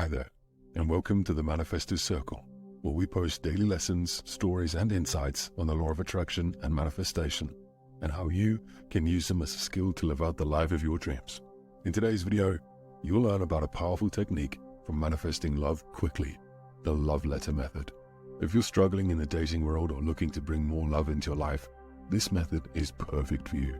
Hi there, and welcome to the Manifestors Circle, where we post daily lessons, stories, and insights on the law of attraction and manifestation, and how you can use them as a skill to live out the life of your dreams. In today's video, you'll learn about a powerful technique for manifesting love quickly, the love letter method. If you're struggling in the dating world or looking to bring more love into your life, this method is perfect for you.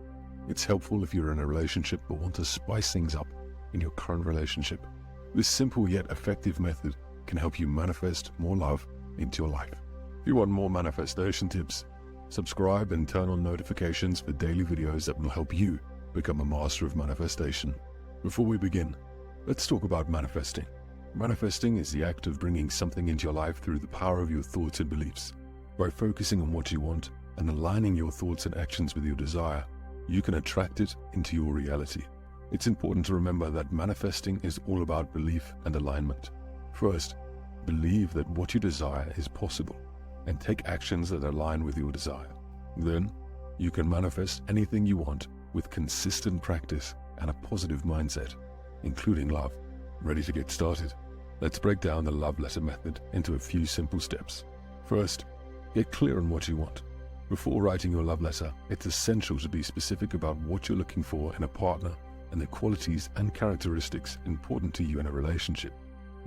It's helpful if you're in a relationship but want to spice things up in your current relationship. This simple yet effective method can help you manifest more love into your life. If you want more manifestation tips, subscribe and turn on notifications for daily videos that will help you become a master of manifestation. Before we begin, let's talk about manifesting. Manifesting is the act of bringing something into your life through the power of your thoughts and beliefs. By focusing on what you want and aligning your thoughts and actions with your desire, you can attract it into your reality. It's important to remember that manifesting is all about belief and alignment. First, believe that what you desire is possible and take actions that align with your desire. Then, you can manifest anything you want with consistent practice and a positive mindset, including love. Ready to get started? Let's break down the love letter method into a few simple steps. First, get clear on what you want. Before writing your love letter, it's essential to be specific about what you're looking for in a partner and the qualities and characteristics important to you in a relationship.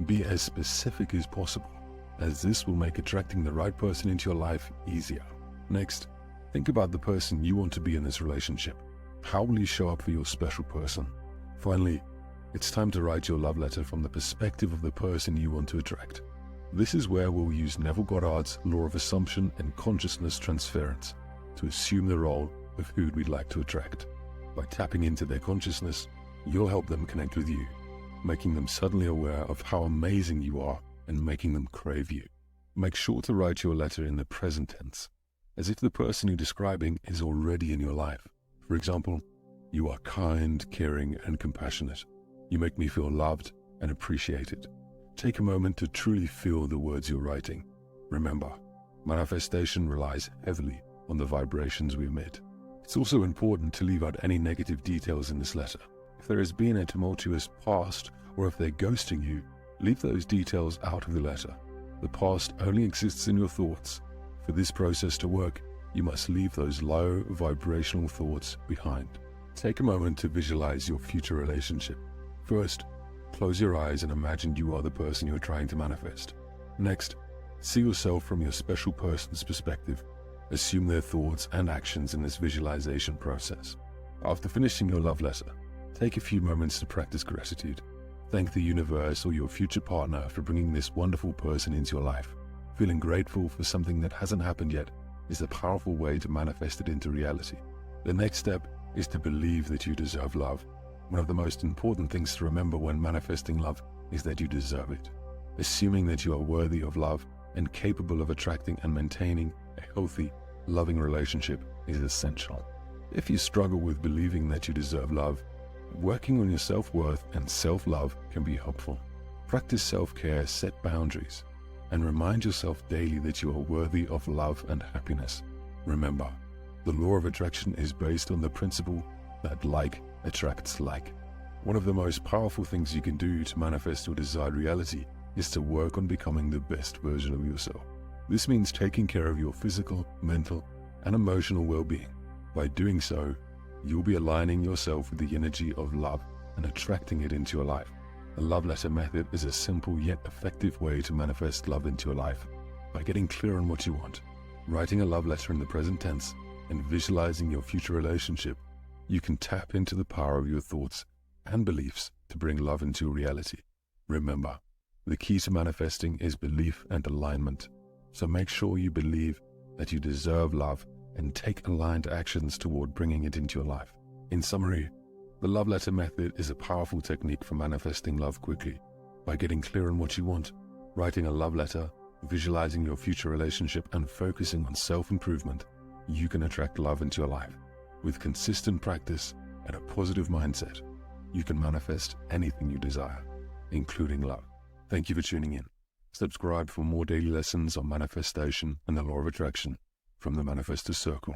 Be as specific as possible, as this will make attracting the right person into your life easier. Next, think about the person you want to be in this relationship. How will you show up for your special person? Finally, it's time to write your love letter from the perspective of the person you want to attract. This is where we'll use Neville Goddard's law of assumption and consciousness transference to assume the role of who we'd like to attract. By tapping into their consciousness, you'll help them connect with you, making them suddenly aware of how amazing you are and making them crave you. Make sure to write your letter in the present tense, as if the person you're describing is already in your life. For example, you are kind, caring, and compassionate. You make me feel loved and appreciated. Take a moment to truly feel the words you're writing. Remember, manifestation relies heavily on the vibrations we emit. It's also important to leave out any negative details in this letter. If there has been a tumultuous past, or if they're ghosting you, leave those details out of the letter. The past only exists in your thoughts. For this process to work, you must leave those low vibrational thoughts behind. Take a moment to visualize your future relationship. First, close your eyes and imagine you are the person you're trying to manifest. Next, see yourself from your special person's perspective. Assume their thoughts and actions in this visualization process. After finishing your love letter, take a few moments to practice gratitude. Thank the universe or your future partner for bringing this wonderful person into your life. Feeling grateful for something that hasn't happened yet is a powerful way to manifest it into reality. The next step is to believe that you deserve love. One of the most important things to remember when manifesting love is that you deserve it. Assuming that you are worthy of love and capable of attracting and maintaining a healthy, loving relationship is essential. If you struggle with believing that you deserve love, working on your self-worth and self-love can be helpful. Practice self-care, set boundaries, and remind yourself daily that you are worthy of love and happiness. Remember, the law of attraction is based on the principle that like attracts like. One of the most powerful things you can do to manifest your desired reality is to work on becoming the best version of yourself. This means taking care of your physical, mental, and emotional well-being. By doing so, you'll be aligning yourself with the energy of love and attracting it into your life. The love letter method is a simple yet effective way to manifest love into your life. By getting clear on what you want, writing a love letter in the present tense, and visualizing your future relationship, you can tap into the power of your thoughts and beliefs to bring love into reality. Remember, the key to manifesting is belief and alignment. So make sure you believe that you deserve love and take aligned actions toward bringing it into your life. In summary, the love letter method is a powerful technique for manifesting love quickly. By getting clear on what you want, writing a love letter, visualizing your future relationship, and focusing on self-improvement, you can attract love into your life. With consistent practice and a positive mindset, you can manifest anything you desire, including love. Thank you for tuning in. Subscribe for more daily lessons on manifestation and the law of attraction from the Manifestors Circle.